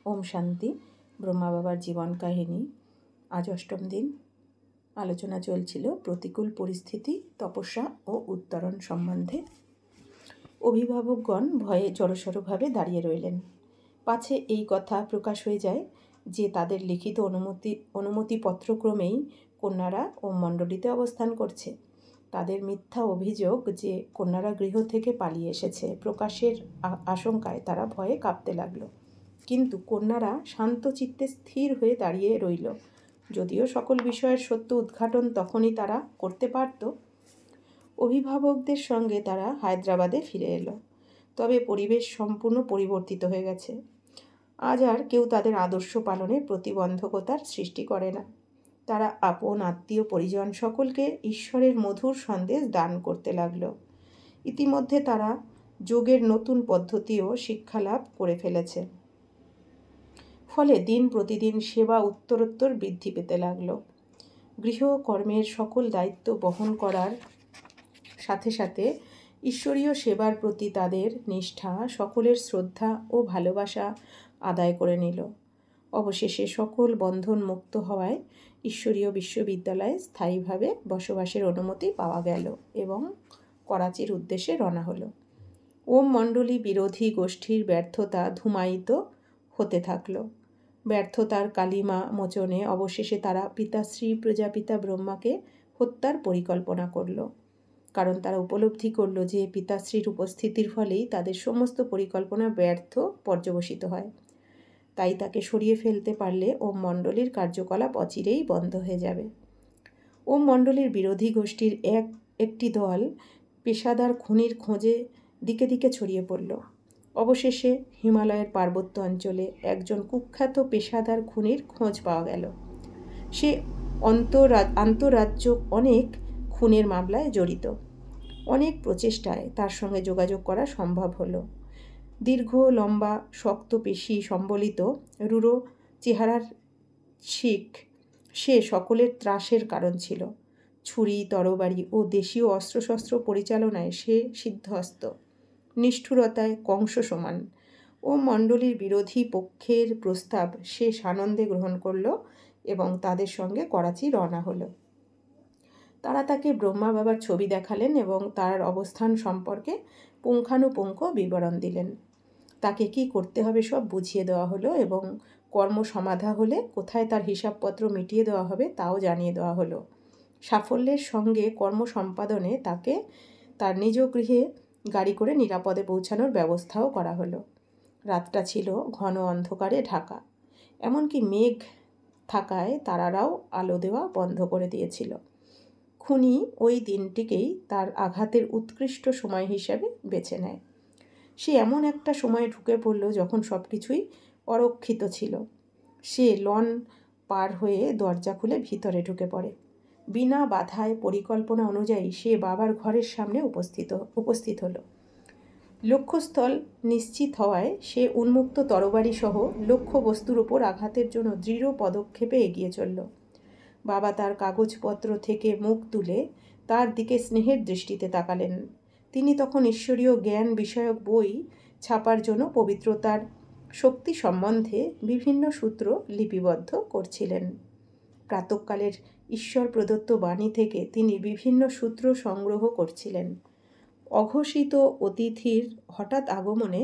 ওম শান্তি। ব্রহ্মা বাবার জীবন কাহিনী। আজ অষ্টম দিন। আলোচনা চলছিল প্রতিকূল পরিস্থিতি, তপস্যা ও উত্তরণ সম্বন্ধে। অভিভাবকগণ ভয়ে জড়সড়ভাবে দাঁড়িয়ে রইলেন। পাছে এই কথা প্রকাশ হয়ে যায় যে তাদের লিখিত অনুমতিপত্রক্রমেই কন্যারা ওম মণ্ডলীতে অবস্থান করছে। তাদের মিথ্যা অভিযোগ যে কন্যারা গৃহ থেকে পালিয়ে এসেছে প্রকাশের আশঙ্কায় তারা ভয়ে কাঁপতে লাগলো। কিন্তু কন্যারা শান্ত চিত্তে স্থির হয়ে দাঁড়িয়ে রইল। যদিও সকল বিষয়ের সত্য উদ্ঘাটন তখনই তারা করতে পারত। অভিভাবকদের সঙ্গে তারা হায়দ্রাবাদে ফিরে এলো। তবে পরিবেশ সম্পূর্ণ পরিবর্তিত হয়ে গেছে। আজ আর কেউ তাদের আদর্শ পালনে প্রতিবন্ধকতার সৃষ্টি করে না। তারা আপন আত্মীয় পরিজন সকলকে ঈশ্বরের মধুর সন্দেশ দান করতে লাগল। ইতিমধ্যে তারা যোগের নতুন পদ্ধতিও শিক্ষালাভ করে ফেলেছে। ফলে দিন প্রতিদিন সেবা উত্তরোত্তর বৃদ্ধি পেতে লাগল। গৃহকর্মের সকল দায়িত্ব বহন করার সাথে সাথে ঈশ্বরীয় সেবার প্রতি তাদের নিষ্ঠা সকলের শ্রদ্ধা ও ভালোবাসা আদায় করে নিল। অবশেষে সকল বন্ধন মুক্ত হওয়ায় ঈশ্বরীয় বিশ্ববিদ্যালয়ে স্থায়ীভাবে বসবাসের অনুমতি পাওয়া গেল এবং করাচির উদ্দেশ্যে রওনা হলো। ওম মণ্ডলী বিরোধী গোষ্ঠীর ব্যর্থতা ধূমায়িত হতে থাকল। ব্যর্থতার কালিমা মোচনে অবশেষে তারা পিতাশ্রী প্রজাপিতা ব্রহ্মাকে হত্যার পরিকল্পনা করল। কারণ তারা উপলব্ধি করল যে পিতাশ্রীর উপস্থিতির ফলেই তাদের সমস্ত পরিকল্পনা ব্যর্থ পর্যবসিত হয়। তাই তাকে সরিয়ে ফেলতে পারলে ওম মণ্ডলীর কার্যকলাপ অচিরেই বন্ধ হয়ে যাবে। ওম মণ্ডলীর বিরোধী গোষ্ঠীর একটি দল পেশাদার খুনির খোঁজে দিকে দিকে ছড়িয়ে পড়ল। অবশেষে হিমালয়ের পার্বত্য অঞ্চলে একজন কুখ্যাত পেশাদার খুনির খোঁজ পাওয়া গেল। সে আন্তঃরাজ্য অনেক খুনের মামলায় জড়িত। অনেক প্রচেষ্টায় তার সঙ্গে যোগাযোগ করা সম্ভব হলো। দীর্ঘ লম্বা শক্ত পেশি সম্বলিত রূঢ় চেহারার শিখ সে সকলের ত্রাসের কারণ ছিল। ছুরি তরবারি ও দেশীয় অস্ত্রশস্ত্র পরিচালনায় সে সিদ্ধহস্ত, নিষ্ঠুরতায় কংস সমান। ও মণ্ডলীর বিরোধী পক্ষের প্রস্তাব সে সানন্দে গ্রহণ করল এবং তাদের সঙ্গে করাচি রওনা হলো। তারা তাকে ব্রহ্মা বাবার ছবি দেখালেন এবং তার অবস্থান সম্পর্কে পুঙ্খানুপুঙ্খ বিবরণ দিলেন। তাকে কি করতে হবে সব বুঝিয়ে দেওয়া হলো এবং কর্ম সমাধা হলে কোথায় তার হিসাবপত্র মিটিয়ে দেওয়া হবে তাও জানিয়ে দেওয়া হলো। সাফল্যের সঙ্গে কর্ম সম্পাদনে তাকে তার নিজ গৃহে গাড়ি করে নিরাপদে পৌঁছানোর ব্যবস্থাও করা হলো। রাতটা ছিল ঘন অন্ধকারে ঢাকা। এমনকি মেঘ থাকায় তারারাও আলো দেওয়া বন্ধ করে দিয়েছিল। খুনি ওই দিনটিকেই তার আঘাতের উৎকৃষ্ট সময় হিসাবে বেছে নেয়। সে এমন একটা সময়ে ঢুকে পড়ল যখন সব কিছুই অরক্ষিত ছিল। সে লন পার হয়ে দরজা খুলে ভিতরে ঢুকে পড়ে। বিনা বাধায় পরিকল্পনা অনুযায়ী সে বাবার ঘরের সামনে উপস্থিত হলো। লক্ষ্যস্থল নিশ্চিত হওয়ায় সে উন্মুক্ত তরবারি সহ লক্ষ্য বস্তুর উপর আঘাতের জন্য দৃঢ় পদক্ষেপে এগিয়ে চলল। বাবা তার কাগজপত্র থেকে মুখ তুলে তার দিকে স্নেহের দৃষ্টিতে তাকালেন। তিনি তখন ঈশ্বরীয় জ্ঞান বিষয়ক বই ছাপার জন্য পবিত্রতার শক্তি সম্বন্ধে বিভিন্ন সূত্র লিপিবদ্ধ করছিলেন। প্রাতঃকালের ঈশ্বর প্রদত্ত বাণী থেকে তিনি বিভিন্ন সূত্র সংগ্রহ করছিলেন। অঘোষিত অতিথির হঠাৎ আগমনে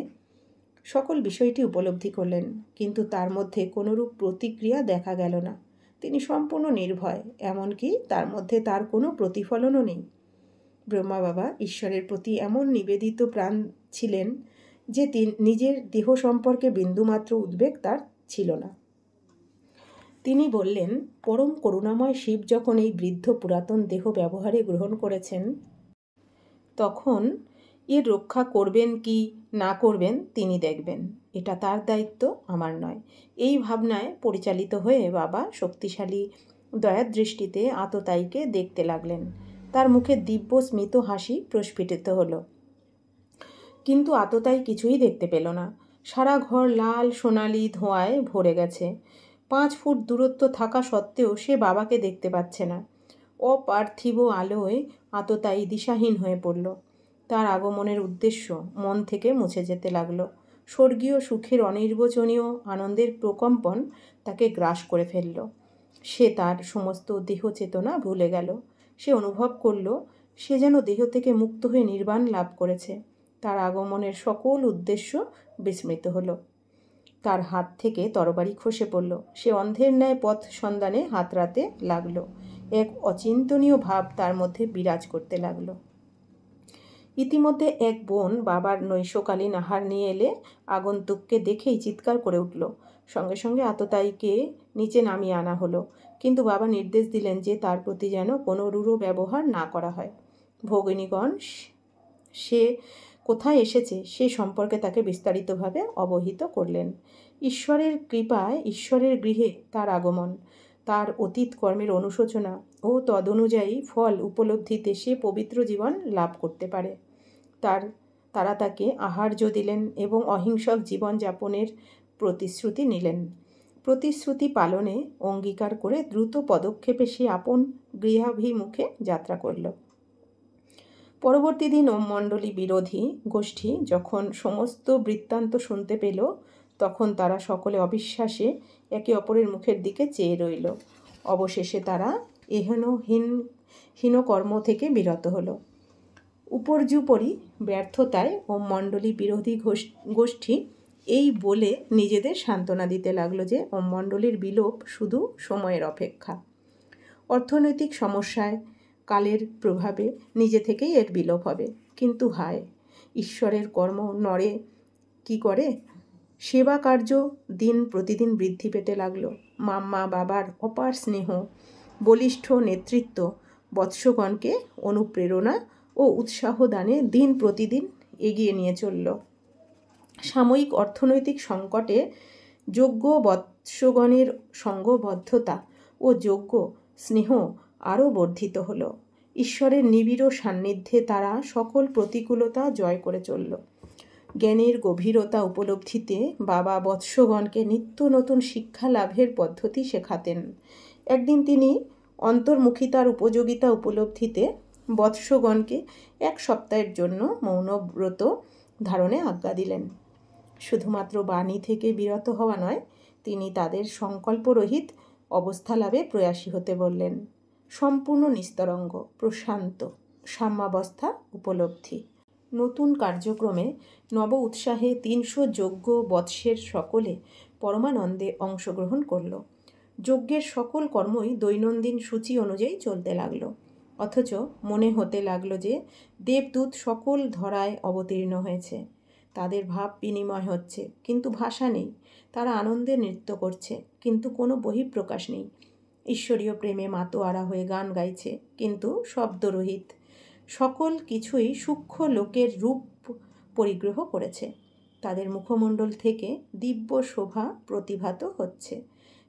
সকল বিষয়টি উপলব্ধি করলেন, কিন্তু তার মধ্যে কোনোরূপ প্রতিক্রিয়া দেখা গেল না। তিনি সম্পূর্ণ নির্ভয়, এমনকি তার মধ্যে তার কোনো প্রতিফলনও নেই। ব্রহ্মা বাবা ঈশ্বরের প্রতি এমন নিবেদিত প্রাণ ছিলেন যে নিজের দেহ সম্পর্কে বিন্দুমাত্র উদ্বেগ তার ছিল না। তিনি বললেন, পরম করুণাময় শিব যখন এই বৃদ্ধ পুরাতন দেহ ব্যবহারে গ্রহণ করেছেন, তখন এর রক্ষা করবেন কি না করবেন তিনি দেখবেন। এটা তার দায়িত্ব, আমার নয়। এই ভাবনায় পরিচালিত হয়ে বাবা শক্তিশালী দয়ার দৃষ্টিতে আততায়ীকে দেখতে লাগলেন। তার মুখে দিব্য স্মিত হাসি প্রস্ফুটিত হলো। কিন্তু আততায়ী কিছুই দেখতে পেল না। সারা ঘর লাল সোনালি ধোঁয়ায় ভরে গেছে। 5 ফুট দূরত্ব থাকা সত্ত্বেও সে বাবাকে দেখতে পাচ্ছে না। অপার্থিব আলোয় আততায়ী দিশাহীন হয়ে পড়ল। তার আগমনের উদ্দেশ্য মন থেকে মুছে যেতে লাগলো। স্বর্গীয় সুখের অনির্বচনীয় আনন্দের প্রকম্পন তাকে গ্রাস করে ফেলল। সে তার সমস্ত দেহ চেতনা ভুলে গেল। সে অনুভব করল সে যেন দেহ থেকে মুক্ত হয়ে নির্বাণ লাভ করেছে। তার আগমনের সকল উদ্দেশ্য বিস্মৃত হলো। তার হাত থেকে তরবারি খসে পড়ল। সে অন্ধের ন্যায় পথ সন্ধানে হাতড়াতে লাগলো। এক অচিন্তনীয় ভাব তার মধ্যে বিরাজ করতে লাগলো। ইতিমধ্যে এক বোন বাবার নৈশকালীন আহার নিয়ে এলে আগন্তুককে দেখেই চিৎকার করে উঠল। সঙ্গে সঙ্গে আততায়ীকে নিচে নামিয়ে আনা হলো, কিন্তু বাবা নির্দেশ দিলেন যে তার প্রতি যেন কোনো রূঢ় ব্যবহার না করা হয়। ভগিনীগণ সে কোথায় এসেছে সে সম্পর্কে তাকে বিস্তারিতভাবে অবহিত করলেন। ঈশ্বরের কৃপায় ঈশ্বরের গৃহে তার আগমন, তার অতীত কর্মের অনুশোচনা ও তদনুযায়ী ফল উপলব্ধিতে সে পবিত্র জীবন লাভ করতে পারে। তারা তাকে আহার্য দিলেন এবং অহিংসক জীবনযাপনের প্রতিশ্রুতি নিলেন। প্রতিশ্রুতি পালনে অঙ্গীকার করে দ্রুত পদক্ষেপে সে আপন গৃহাভিমুখে যাত্রা করল। পরবর্তী দিন ওমমণ্ডলী বিরোধী গোষ্ঠী যখন সমস্ত বৃত্তান্ত শুনতে পেল, তখন তারা সকলে অবিশ্বাসে একে অপরের মুখের দিকে চেয়ে রইল। অবশেষে তারা হীন কর্ম থেকে বিরত হলো। উপর্যুপরি ব্যর্থতায় ওমমণ্ডলী বিরোধী গোষ্ঠী এই বলে নিজেদের সান্ত্বনা দিতে লাগলো যে ওমমণ্ডলীর বিলোপ শুধু সময়ের অপেক্ষা। অর্থনৈতিক সমস্যায় কালের প্রভাবে নিজে থেকেই এর বিলোপ হবে। কিন্তু হায়, ঈশ্বরের কর্ম নড়ে কি করে? সেবা কার্য দিন প্রতিদিন বৃদ্ধি পেতে লাগলো। মাম্মা বাবার অপার স্নেহ, বলিষ্ঠ নেতৃত্ব বৎসগণকে অনুপ্রেরণা ও উৎসাহ দানে দিন প্রতিদিন এগিয়ে নিয়ে চলল। সাময়িক অর্থনৈতিক সংকটে যোগ্য বৎসগণের সঙ্গবদ্ধতা ও যোগ্য স্নেহ আরও বর্ধিত হলো। ঈশ্বরের নিবিড় সান্নিধ্যে তারা সকল প্রতিকূলতা জয় করে চলল। জ্ঞানের গভীরতা উপলব্ধিতে বাবা বৎসগণকে নিত্য নতুন শিক্ষা লাভের পদ্ধতি শেখাতেন। একদিন তিনি অন্তর্মুখিতার উপযোগিতা উপলব্ধিতে বৎসগণকে 1 সপ্তাহের জন্য মৌনব্রত ধারণে আজ্ঞা দিলেন। শুধুমাত্র বাণী থেকে বিরত হওয়া নয়, তিনি তাদের সংকল্পরহিত অবস্থা লাভে প্রয়াসী হতে বললেন। সম্পূর্ণ নিস্তরঙ্গ, প্রশান্ত সাম্যাবস্থা উপলব্ধি। নতুন কার্যক্রমে নব উৎসাহে 300 যজ্ঞ বৎসের সকলে পরমানন্দে অংশগ্রহণ করল। যজ্ঞের সকল কর্মই দৈনন্দিন সূচি অনুযায়ী চলতে লাগলো। অথচ মনে হতে লাগলো যে দেবদূত সকল ধরায় অবতীর্ণ হয়েছে। তাদের ভাব বিনিময় হচ্ছে, কিন্তু ভাষা নেই। তারা আনন্দে নৃত্য করছে, কিন্তু কোনো বহিঃপ্রকাশ নেই। ঈশ্বরীয় প্রেমে মাতোয়ারা হয়ে গান গাইছে, কিন্তু শব্দরহিত। সকল কিছুই সূক্ষ্ম লোকের রূপ পরিগ্রহ করেছে। তাদের মুখমণ্ডল থেকে দিব্য শোভা প্রতিভাত হচ্ছে।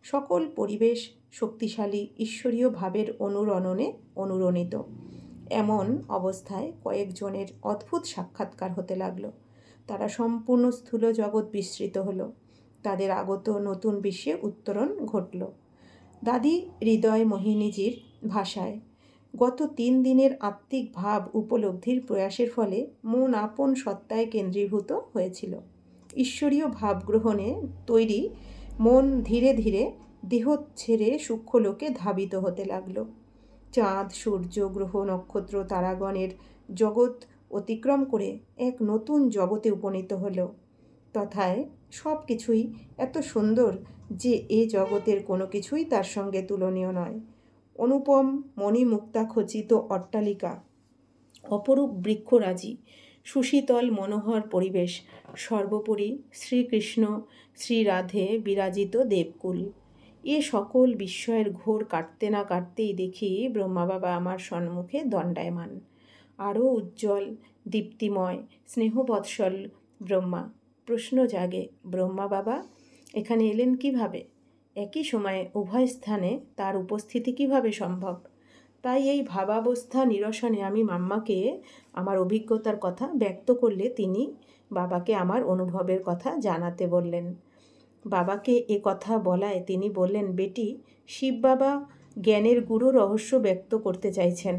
সকল পরিবেশ শক্তিশালী ঈশ্বরীয় ভাবের অনুরণনে অনুরণিত। এমন অবস্থায় কয়েকজনের অদ্ভুত সাক্ষাৎকার হতে লাগলো। তারা সম্পূর্ণ স্থূল জগৎ বিস্মৃত হলো। তাদের আগত নতুন বিশ্বে উত্তরণ ঘটল। দাদি হৃদয় মোহিনীজির ভাষায়, গত 3 দিনের আত্মিক ভাব উপলব্ধির প্রয়াসের ফলে মন আপন সত্তায় কেন্দ্রীভূত হয়েছিল। ঈশ্বরীয় ভাব গ্রহণে তৈরি মন ধীরে ধীরে দেহ ছেড়ে সূক্ষ্মলোকে ধাবিত হতে লাগলো। চাঁদ, সূর্য, গ্রহ, নক্ষত্র, তারাগণের জগৎ অতিক্রম করে এক নতুন জগতে উপনীত হলো। তথায় সব কিছুই এত সুন্দর যে এ জগতের কোনো কিছুই তার সঙ্গে তুলনীয় নয়। অনুপম মণিমুক্তাখচিত অট্টালিকা, অপরূপ বৃক্ষরাজি, সুশীতল মনোহর পরিবেশ, সর্বোপরি শ্রীকৃষ্ণ শ্রীরাধে বিরাজিত দেবকুল। এ সকল বিস্ময়ের ঘোর কাটতে না কাটতেই দেখি ব্রহ্মা বাবা আমার সম্মুখে দণ্ডায়মান। আরও উজ্জ্বল, দীপ্তিময়, স্নেহবৎসল ব্রহ্মা। প্রশ্ন জাগে, ব্রহ্মা বাবা এখানে এলেন কিভাবে? একই সময়ে উভয় স্থানে তার উপস্থিতি কিভাবে সম্ভব? তাই এই ভাবাবস্থা নিরসনে আমি মাম্মাকে আমার অভিজ্ঞতার কথা ব্যক্ত করলে তিনি বাবাকে আমার অনুভবের কথা জানাতে বললেন। বাবাকে এ কথা বলায় তিনি বললেন, বেটি, শিব বাবা জ্ঞানের গুরু রহস্য ব্যক্ত করতে চাইছেন,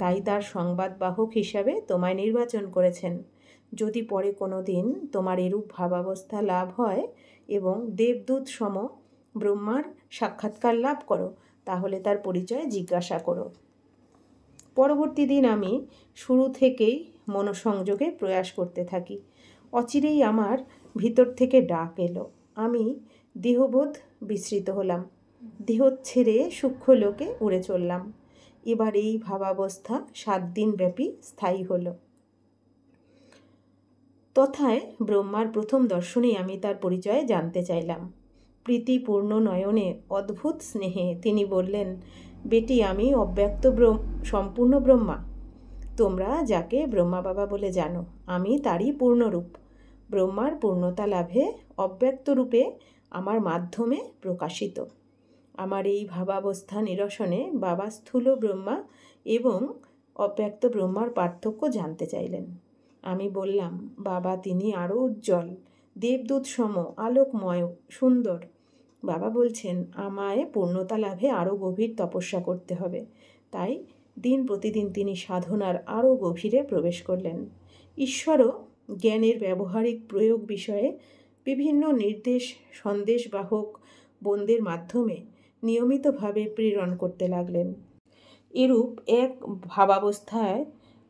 তাই তার সংবাদবাহক হিসাবে তোমায় নির্বাচন করেছেন। যদি পরে কোনো দিন তোমার এরূপ ভাবাবস্থা লাভ হয় এবং দেবদূত সম ব্রহ্মার সাক্ষাৎকার লাভ করো, তাহলে তার পরিচয় জিজ্ঞাসা করো। পরবর্তী দিন আমি শুরু থেকেই মনোসংযোগে প্রয়াস করতে থাকি। অচিরেই আমার ভিতর থেকে ডাক এলো। আমি দেহবোধ বিস্মৃত হলাম। দেহ ছেড়ে সূক্ষ্ম লোকে উড়ে চললাম। এবার এই ভাবাবস্থা 7 দিন ব্যাপী স্থায়ী হলো। তথায় ব্রহ্মার প্রথম দর্শনেই আমি তার পরিচয়ে জানতে চাইলাম। প্রীতিপূর্ণ নয়নে অদ্ভুত স্নেহে তিনি বললেন, বেটি, আমি অব্যক্ত সম্পূর্ণ ব্রহ্মা। তোমরা যাকে ব্রহ্মা বাবা বলে জানো, আমি তারই পূর্ণরূপ। ব্রহ্মার পূর্ণতা লাভে অব্যক্ত রূপে আমার মাধ্যমে প্রকাশিত। আমার এই ভাবাবস্থা নিরসনে বাবা স্থূল ব্রহ্মা এবং অব্যক্ত ব্রহ্মার পার্থক্য জানতে চাইলেন। আমি বললাম, বাবা, তিনি আরও উজ্জ্বল, দেবদূত সম, আলোকময়, সুন্দর। বাবা বলছেন, আমায় পূর্ণতা লাভে আরও গভীর তপস্যা করতে হবে। তাই দিন প্রতিদিন তিনি সাধনার আরও গভীরে প্রবেশ করলেন। ঈশ্বরও জ্ঞানের ব্যবহারিক প্রয়োগ বিষয়ে বিভিন্ন নির্দেশ সন্দেশবাহক বোনদের মাধ্যমে নিয়মিতভাবে প্রেরণ করতে লাগলেন। এরূপ এক ভাবাবস্থায়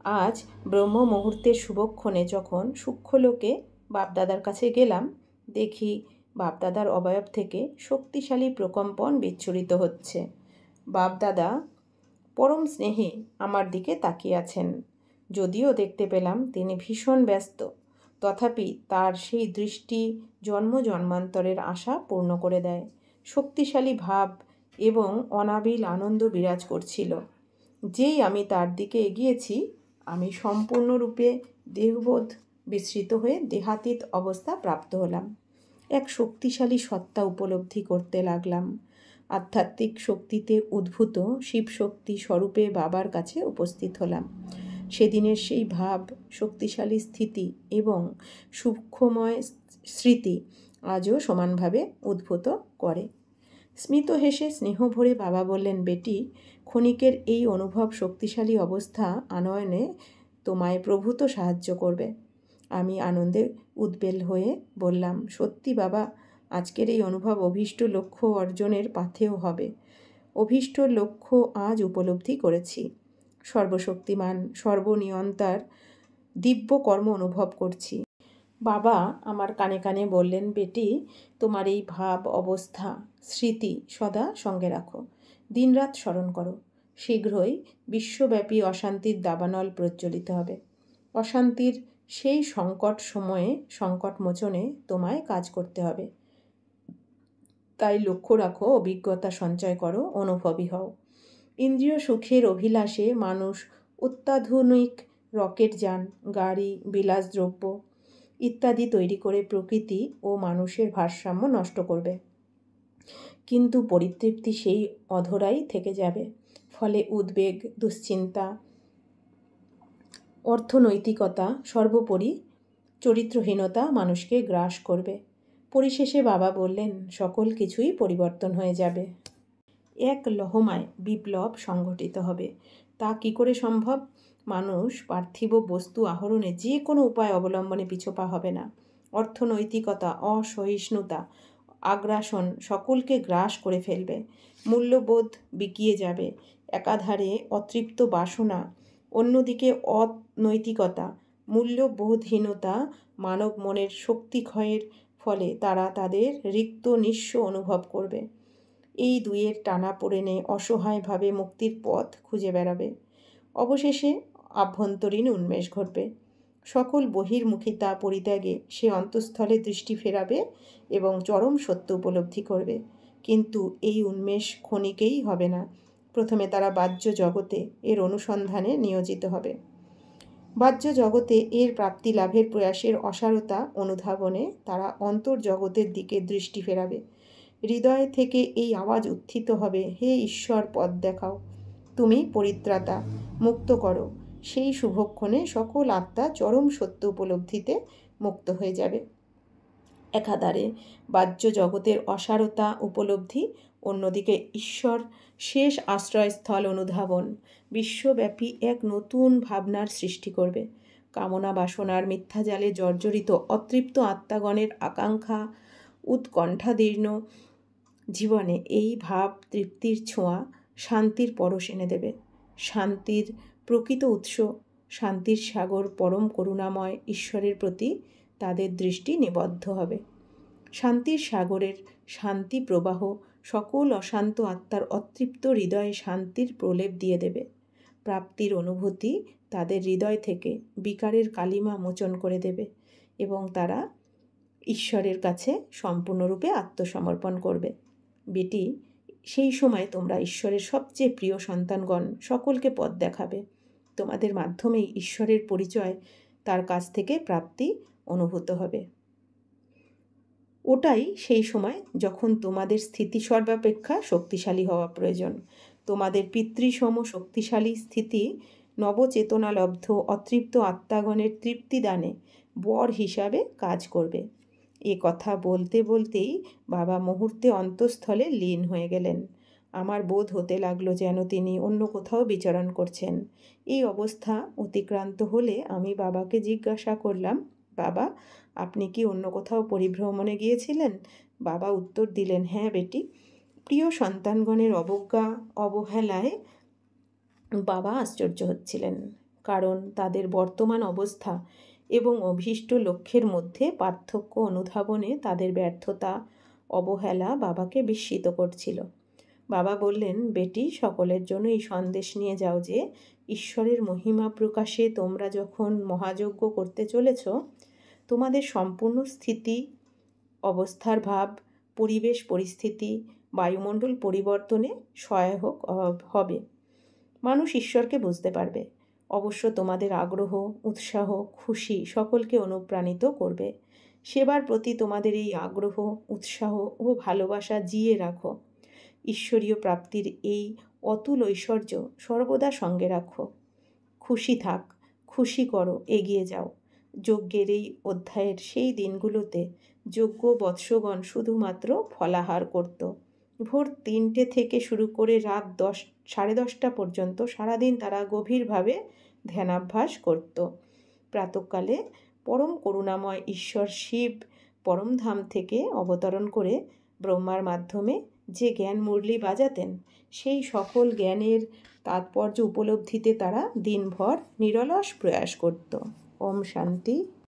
আজ ব্রহ্ম মুহূর্তের শুভক্ষণে যখন সূক্ষ্মলোকে বাপদাদার কাছে গেলাম, দেখি বাপদাদার অবয়ব থেকে শক্তিশালী প্রকম্পন বিচ্ছুরিত হচ্ছে। বাপদাদা পরম স্নেহে আমার দিকে তাকিয়ে আছেন। যদিও দেখতে পেলাম তিনি ভীষণ ব্যস্ত, তথাপি তার সেই দৃষ্টি জন্ম জন্মান্তরের আশা পূর্ণ করে দেয়। শক্তিশালী ভাব এবং অনাবিল আনন্দ বিরাজ করছিল। যেই আমি তার দিকে এগিয়েছি, আমি সম্পূর্ণরূপে দেহবোধ বিস্মৃত হয়ে দেহাতীত অবস্থা প্রাপ্ত হলাম। এক শক্তিশালী সত্তা উপলব্ধি করতে লাগলাম। আধ্যাত্মিক শক্তিতে উদ্ভূত শিবশক্তি স্বরূপে বাবার কাছে উপস্থিত হলাম। সেদিনের সেই ভাব, শক্তিশালী স্থিতি এবং সূক্ষ্মময় স্মৃতি আজও সমানভাবে উদ্ভূত করে। স্মিত হেসে স্নেহ ভরে বাবা বললেন, বেটি, ক্ষণিকের এই অনুভব শক্তিশালী অবস্থা আনয়নে তোমায় প্রভূত সাহায্য করবে। আমি আনন্দে উদ্বেল হয়ে বললাম, সত্যি বাবা, আজকের এই অনুভব অভীষ্ট লক্ষ্য অর্জনের পাথেয় হবে। অভীষ্ট লক্ষ্য আজ উপলব্ধি করেছি। সর্বশক্তিমান সর্বনিয়ন্তার দিব্য কর্ম অনুভব করছি। বাবা আমার কানে কানে বললেন, বেটি, তোমার এই ভাব, অবস্থা, স্মৃতি সদা সঙ্গে রাখো। দিনরাত স্মরণ করো। শীঘ্রই বিশ্বব্যাপী অশান্তির দাবানল প্রজ্বলিত হবে। অশান্তির সেই সংকট সময়ে সংকট মোচনে তোমায় কাজ করতে হবে। তাই লক্ষ্য রাখো, অভিজ্ঞতা সঞ্চয় করো, অনুভবী হও। ইন্দ্রিয় সুখের অভিলাষে মানুষ অত্যাধুনিক রকেট যান, গাড়ি, বিলাসদ্রব্য ইত্যাদি তৈরি করে প্রকৃতি ও মানুষের ভারসাম্য নষ্ট করবে। কিন্তু পরিতৃপ্তি সেই অধরাই থেকে যাবে। ফলে উদ্বেগ, দুশ্চিন্তা, অর্থনৈতিকতা, সর্বোপরি চরিত্রহীনতা মানুষকে গ্রাস করবে। পরিশেষে বাবা বললেন, সকল কিছুই পরিবর্তন হয়ে যাবে। এক লহমায় বিপ্লব সংঘটিত হবে। তা কি করে সম্ভব? মানুষ পার্থিব বস্তু আহরণে যে কোনো উপায় অবলম্বনে পিছপা হবে না। অর্থনৈতিকতা, অসহিষ্ণুতা, আগ্রাসন সকলকে গ্রাস করে ফেলবে। মূল্যবোধ বিকিয়ে যাবে। একাধারে অতৃপ্ত বাসনা, অন্যদিকে অনৈতিকতা, মূল্যবোধহীনতা মানব মনের শক্তি ক্ষয়ের ফলে তারা তাদের রিক্ত নিঃস্ব অনুভব করবে। এই দুইয়ের টানাপোড়েনে অসহায়ভাবে মুক্তির পথ খুঁজে বেড়াবে। অবশেষে আভ্যন্তরীণ উন্মেষ ঘটবে। সকল বহির্মুখিতা পরিত্যাগে সে অন্তঃস্থলে দৃষ্টি ফেরাবে এবং চরম সত্য উপলব্ধি করবে। কিন্তু এই উন্মেষ ক্ষণিকেই হবে না। প্রথমে তারা বাহ্য জগতে এর অনুসন্ধানে নিয়োজিত হবে। বাহ্য জগতে এর প্রাপ্তি লাভের প্রয়াসের অসারতা অনুধাবনে তারা অন্তর্জগতের দিকে দৃষ্টি ফেরাবে। হৃদয় থেকে এই আওয়াজ উত্থিত হবে, হে ঈশ্বর, পথ দেখাও, তুমি পরিত্রাতা, মুক্ত করো। সেই শুভক্ষণে সকল আত্মা চরম সত্য উপলব্ধিতে মুক্ত হয়ে যাবে। একাধারে বাহ্য জগতের অসারতা উপলব্ধি, অন্যদিকে ঈশ্বর শেষ আশ্রয়স্থল অনুধাবন বিশ্বব্যাপী এক নতুন ভাবনার সৃষ্টি করবে। কামনা বাসনার মিথ্যা জালে জর্জরিত অতৃপ্ত আত্মাগণের আকাঙ্ক্ষা উৎকণ্ঠাদীর্ণ জীবনে এই ভাব তৃপ্তির ছোঁয়া শান্তির পরশ এনে দেবে। শান্তির প্রকৃত উৎস, শান্তির সাগর পরম করুণাময় ঈশ্বরের প্রতি তাদের দৃষ্টি নিবদ্ধ হবে। শান্তির সাগরের শান্তি প্রবাহ সকল অশান্ত আত্মার অতৃপ্ত হৃদয়ে শান্তির প্রলেপ দিয়ে দেবে। প্রাপ্তির অনুভূতি তাদের হৃদয় থেকে বিকারের কালিমা মোচন করে দেবে এবং তারা ঈশ্বরের কাছে সম্পূর্ণরূপে আত্মসমর্পণ করবে। বেটি, সেই সময় তোমরা ঈশ্বরের সবচেয়ে প্রিয় সন্তানগণ সকলকে পথ দেখাবে। তোমাদের মাধ্যমেই ঈশ্বরের পরিচয় তার কাছ থেকে প্রাপ্তি অনুভূত হবে। ওটাই সেই সময় যখন তোমাদের স্থিতি সর্বাপেক্ষা শক্তিশালী হওয়া প্রয়োজন। তোমাদের পিতৃসম শক্তিশালী স্থিতি নবচেতনালব্ধ অতৃপ্ত আত্মাগণের তৃপ্তিদানে বর হিসাবে কাজ করবে। এ কথা বলতে বলতেই বাবা মুহূর্তে অন্তঃস্থলে লীন হয়ে গেলেন। আমার বোধ হতে লাগলো যেন তিনি অন্য কোথাও বিচরণ করছেন। এই অবস্থা অতিক্রান্ত হলে আমি বাবাকে জিজ্ঞাসা করলাম, বাবা, আপনি কি অন্য কোথাও পরিভ্রমণে গিয়েছিলেন? বাবা উত্তর দিলেন, হ্যাঁ বেটি। প্রিয় সন্তানগণের অবজ্ঞা অবহেলায় বাবা আশ্চর্য হচ্ছিলেন, কারণ তাদের বর্তমান অবস্থা এবং অভীষ্ট লক্ষ্যের মধ্যে পার্থক্য অনুধাবনে তাদের ব্যর্থতা অবহেলা বাবাকে বিস্মিত করছিল। বাবা বললেন, বেটি, সকলের জন্য এই সন্দেশ নিয়ে যাও যে ঈশ্বরের মহিমা প্রকাশে তোমরা যখন মহাযজ্ঞ করতে চলেছ, তোমাদের সম্পূর্ণ স্থিতি অবস্থার ভাব পরিবেশ পরিস্থিতি বায়ুমণ্ডল পরিবর্তনে সহায়ক হবে। মানুষ ঈশ্বরকে বুঝতে পারবে। অবশ্য তোমাদের আগ্রহ উৎসাহ খুশি সকলকে অনুপ্রাণিত করবে। সেবার প্রতি তোমাদের এই আগ্রহ উৎসাহ ও ভালোবাসা জিয়ে রাখো। ঈশ্বরীয় প্রাপ্তির এই অতুল ঐশ্বর্য সর্বদা সঙ্গে রাখো। খুশি থাক, খুশি করো, এগিয়ে যাও। যজ্ঞের এই অধ্যায়ের সেই দিনগুলোতে যজ্ঞ বৎসগণ শুধুমাত্র ফলাহার করত। ভোর 3টে থেকে শুরু করে রাত 10-10:30 পর্যন্ত সারাদিন তারা গভীরভাবে ধ্যানাভ্যাস করত। প্রাতঃকালে পরম করুণাময় ঈশ্বর শিব পরমধাম থেকে অবতরণ করে ব্রহ্মার মাধ্যমে যে জ্ঞান মুরলি বাজাতেন, সেই সকল জ্ঞানের তাৎপর্য উপলব্ধিতে তারা দিনভর নিরলস প্রয়াস করত। ওম শান্তি।